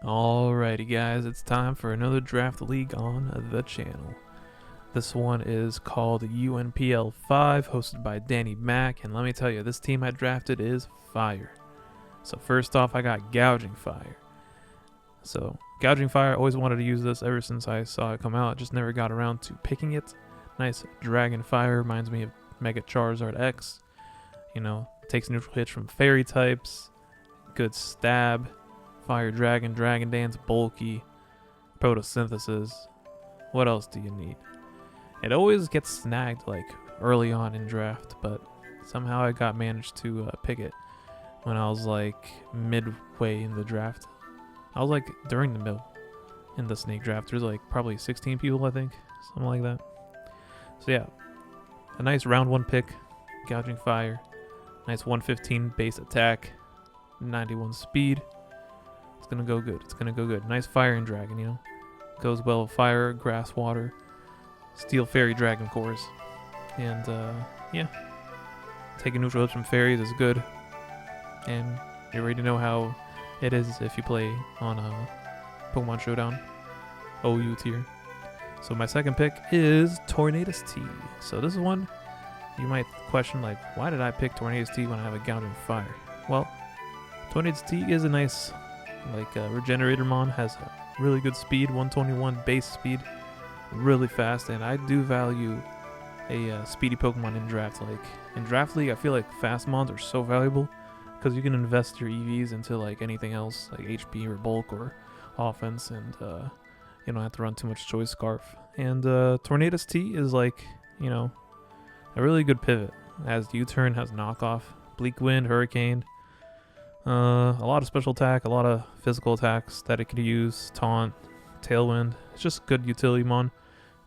Alrighty guys, it's time for another draft league on the channel. This one is called unpl 5, hosted by Danny Mack, and let me tell you, this team I drafted is fire. So first off, I got Gouging Fire. So Gouging Fire, always wanted to use this ever since I saw it come out, just never got around to picking it. Nice Dragon Fire, reminds me of Mega Charizard X. You know, takes neutral hits from fairy types, good stab. Fire Dragon, Dragon Dance, bulky, photosynthesis. What else do you need? It always gets snagged like early on in draft, but somehow I managed to pick it when I was like midway in the draft. I was like during the middle in the snake draft. There's like probably 16 people, I think, something like that. So yeah, a nice round 1 pick, Gouging Fire, nice 115 base attack, 91 speed. It's gonna go good. It's gonna go good. Nice fire and dragon, you know. Goes well with fire, grass, water, steel, fairy, dragon cores. And yeah. Taking neutral hits from fairies is good. And you already know how it is if you play on Pokemon Showdown OU tier. So my second pick is Tornadot T. So this is one you might question, like, why did I pick Tornadot T when I have a Gouging Fire? Well, Tornadot T is a nice regenerator mon, has a really good speed, 121 base speed, really fast, and I do value a speedy Pokemon in draft. Like in draft league, I feel like fast mons are so valuable because you can invest your EVs into like anything else, like HP or bulk or offense, and you don't have to run too much choice scarf. And Tornadot T is like, you know, a really good pivot. Has U-turn, has knockoff, bleak wind, hurricane. A lot of special attack, a lot of physical attacks that it could use, taunt, tailwind. It's just good utility mon,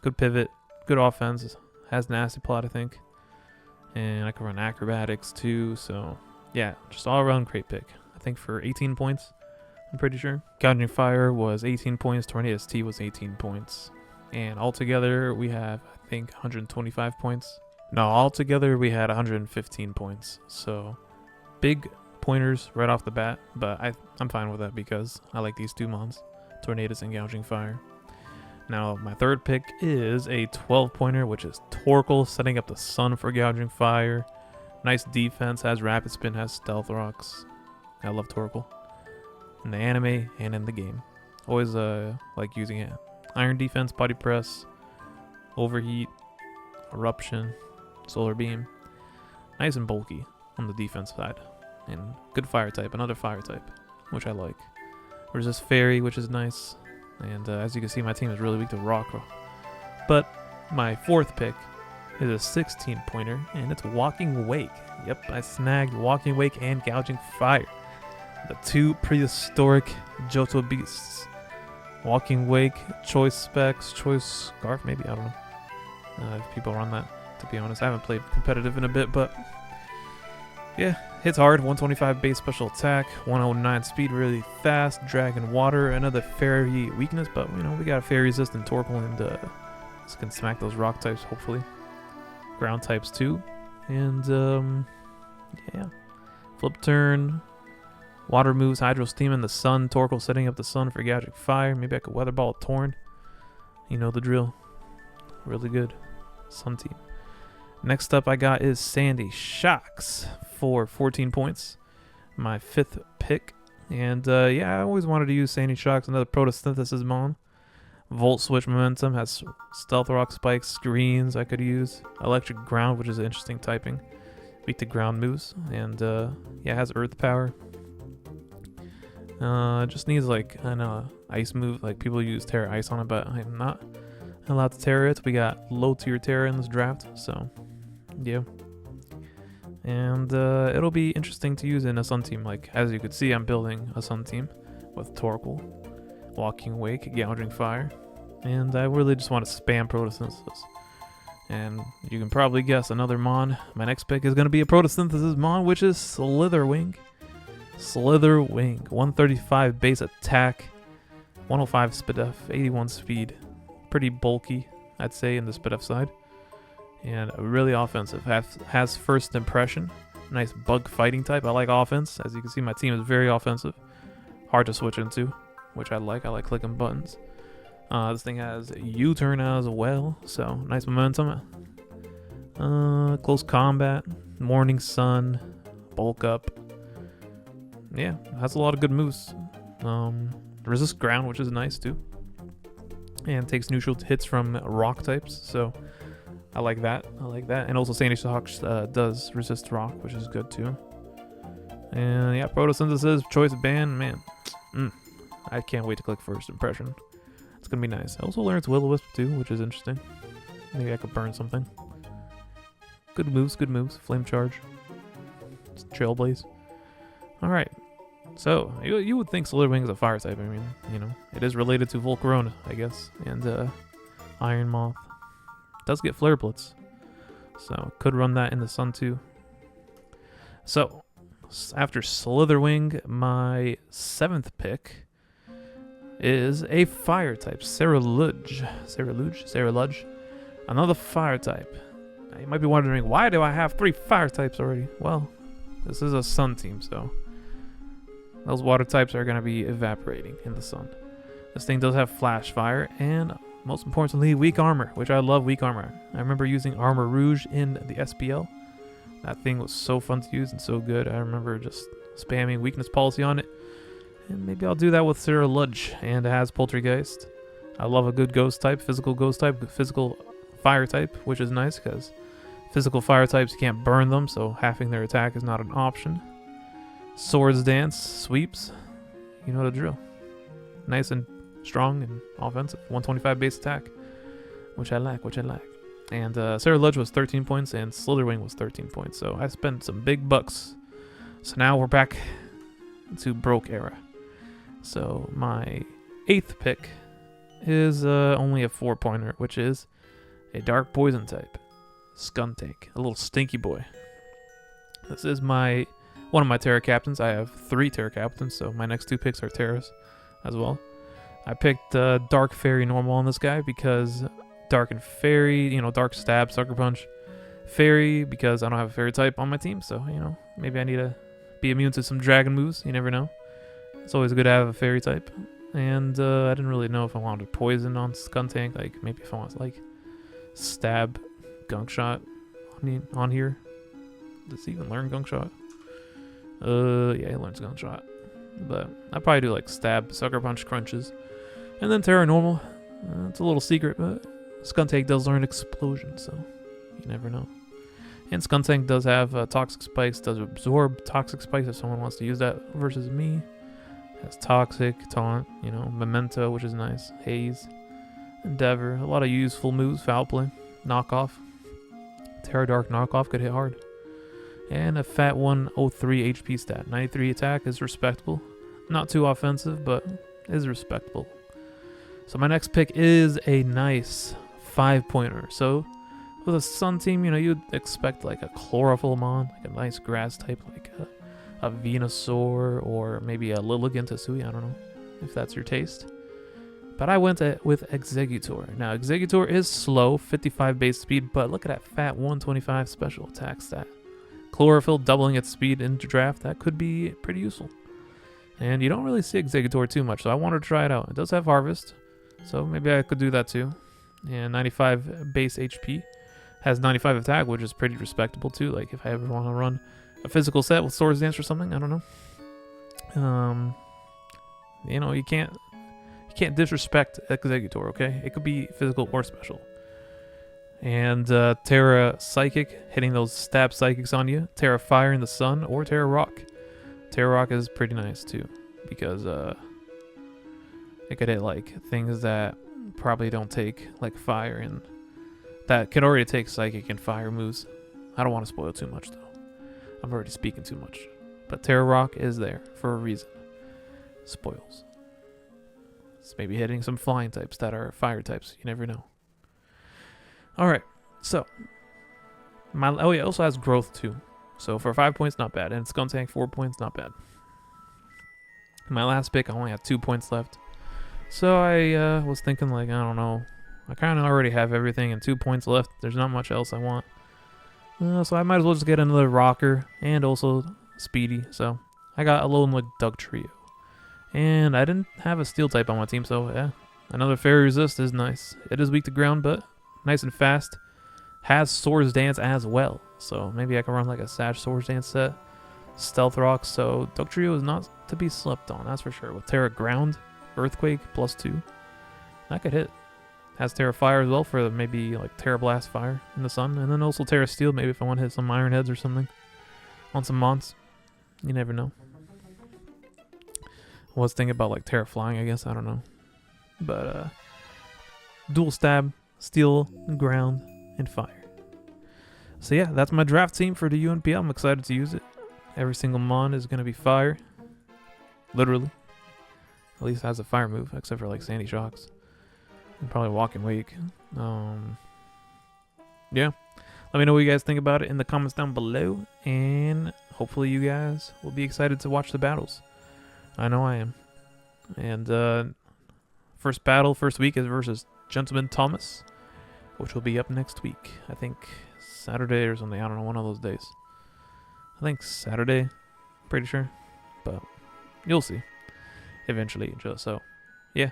good pivot, good offense, has nasty plot, I think, and I can run acrobatics too. So yeah, just all around great pick. I think for 18 points, I'm pretty sure. Gouging Fire was 18 points, Tornadot T was 18 points, and altogether we have, I think, 125 points. No, altogether we had 115 points. So big pointers right off the bat, but I'm fine with that because I like these two mons, Tornadot and Gouging Fire. Now my third pick is a 12 pointer, which is Torkoal, setting up the sun for Gouging Fire. Nice defense, has rapid spin, has stealth rocks. I love Torkoal in the anime and in the game. Always like using it. Iron defense, body press, overheat, eruption, solar beam. Nice and bulky on the defense side. And good fire type, another fire type, which I like. Resist fairy, which is nice. And as you can see, my team is really weak to rock. But my fourth pick is a 16 pointer, and it's Walking Wake. Yep, I snagged Walking Wake and Gouging Fire, the two prehistoric Johto beasts. Walking Wake, choice specs, choice scarf, maybe, I don't know if people run that, to be honest. I haven't played competitive in a bit, but yeah, hits hard, 125 base special attack, 109 speed, really fast, dragon water, another fairy weakness, but you know, we got a fairy resistant Torkoal, and this can smack those rock types, hopefully. Ground types too, and yeah, flip turn, water moves, hydro steam in the sun, Torkoal setting up the sun for Gouging Fire. Maybe I could weather ball Torn, you know the drill. Really good sun team. Next up I got is Sandy Shocks for 14 points. My fifth pick. And yeah, I always wanted to use Sandy Shocks, another photosynthesis mon. Volt switch momentum, has stealth rock spikes, screens I could use. Electric ground, which is an interesting typing. Weak to ground moves. And yeah, has earth power. Just needs like an ice move, like people use Terra Ice on it, but I'm not allowed to Terra it. We got low tier Terra in this draft, so yeah. And it'll be interesting to use in a sun team. Like, as you could see, I'm building a sun team with Torkoal, Walking Wake, Gouging Fire, and I really just want to spam photosynthesis. And you can probably guess another mon. My next pick is going to be a photosynthesis mon, which is Slyther Wi. Slyther Wi, 135 base attack, 105 SpDef, 81 speed. Pretty bulky, I'd say, in the SpDef side. And really offensive. Has first impression. Nice bug fighting type. I like offense. As you can see, my team is very offensive. Hard to switch into. which I like. I like clicking buttons. This thing has U-turn as well, so nice momentum. Close combat, morning sun, bulk up. Yeah, has a lot of good moves. Resist ground, which is nice too, and takes neutral hits from rock types. So I like that. And also Sandy Shocks does resist rock, which is good too. And yeah, photosynthesis, choice band, man. I can't wait to click first impression. It's gonna be nice. I also learned Will-O-Wisp too, which is interesting. Maybe I could burn something. Good moves. Flame charge. Trailblaze. Alright. So, you would think Slitherwing is a fire type. I mean, you know, it is related to Volcarona, I guess. And Iron Moth. It does get Flare Blitz. So, could run that in the sun too. So, after Slitherwing, my 7th pick is a fire type, Slurudge. Another fire type. Now, you might be wondering, why do I have 3 fire types already? Well, this is a sun team, so those water types are going to be evaporating in the sun. This thing does have flash fire and, most importantly, weak armor, which I love weak armor. I remember using Armor Rouge in the SPL. That thing was so fun to use and so good. I remember just spamming weakness policy on it. And maybe I'll do that with Slurudge, and it has Poltergeist. I love a good ghost type, physical fire type, which is nice because physical fire types, you can't burn them, so halving their attack is not an option. Swords Dance, sweeps, you know the drill. Nice and strong and offensive, 125 base attack, which I like. And Slurudge was 13 points and Slitherwing was 13 points, so I spent some big bucks. So now we're back to broke era. So my 8th pick is only a 4-pointer, which is a dark poison type, Skuntank, a little stinky boy. This is one of my Terra captains. I have 3 Terra captains, so my next 2 picks are Terras as well. I picked Dark Fairy normal on this guy because Dark and Fairy, Dark Stab, Sucker Punch. Fairy because I don't have a Fairy type on my team, so, maybe I need to be immune to some dragon moves. You never know. It's always good to have a Fairy type. And I didn't really know if I wanted poison on Skuntank, like maybe if I want like stab, gunk shot on here. Does he even learn gunk shot? Yeah, he learns gunk shot. But I'd probably do like stab, sucker punch, crunches, and then Terra normal. It's a little secret, but Skuntank does learn explosion, so you never know. And Skuntank does have toxic spikes, does absorb toxic spikes if someone wants to use that versus me. Has toxic, taunt, memento, which is nice, haze, endeavor, a lot of useful moves, foul play, knockoff, Terra Dark knockoff could hit hard, and a fat 103 HP stat. 93 attack is respectable, not too offensive, but is respectable. So my next pick is a nice 5-pointer. So with a sun team, you'd expect like a Chlorophyllmon, like a nice grass type, like a Venusaur, or maybe a Lilligant Tasui. I don't know if that's your taste. But I went with Exeggutor. Now, Exeggutor is slow, 55 base speed, but look at that fat 125 special attack stat. Chlorophyll doubling its speed into draft, that could be pretty useful. And you don't really see Exeggutor too much, so I wanted to try it out. It does have Harvest, so maybe I could do that too. And 95 base HP. Has 95 attack, which is pretty respectable too. Like if I ever want to run a physical set with Swords Dance or something, I don't know. You can't disrespect Exeggutor, okay? It could be physical or special. And Terra Psychic, hitting those stab psychics on you. Terra Fire in the sun, or Terra Rock. Terra Rock is pretty nice too, because it could hit like things that probably don't take like fire, and that can already take psychic and fire moves. I don't want to spoil too much though. I'm already speaking too much. But Terra Rock is there for a reason. Spoils. It's maybe hitting some flying types that are fire types. You never know. Alright, so it also has growth too. So for 5 points, not bad. And Skuntank 4 points, not bad. My last pick, I only have 2 points left. So I was thinking like, I don't know. I kind of already have everything and 2 points left. There's not much else I want. So I might as well just get another rocker and also speedy. So I got Alone with Doug Trio. And I didn't have a steel type on my team, so yeah. Another fairy resist is nice. It is weak to ground, but nice and fast. Has Swords Dance as well, so maybe I can run like a Sash Swords Dance set. Stealth Rock, so Dugtrio is not to be slept on, that's for sure. With Terra Ground, Earthquake, +2. That could hit. Has Terra Fire as well for maybe like Terra Blast Fire in the sun. And then also Terra Steel, maybe if I want to hit some Iron Heads or something. On some Mons. You never know. I was thinking about like Terra Flying, I guess, I don't know. But dual stab, steel, ground, and fire. So yeah, that's my draft team for the UNPL. I'm excited to use it. Every single Mon is going to be fire. Literally. At least it has a fire move, except for like Sandy Shocks. And probably Walking Wake. Yeah. Let me know what you guys think about it in the comments down below. And hopefully you guys will be excited to watch the battles. I know I am. And first battle, first week is versus Gentleman Thomas, which will be up next week. I think Saturday or something. I don't know, one of those days. I think Saturday, pretty sure, but you'll see eventually. So, yeah,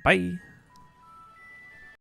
bye.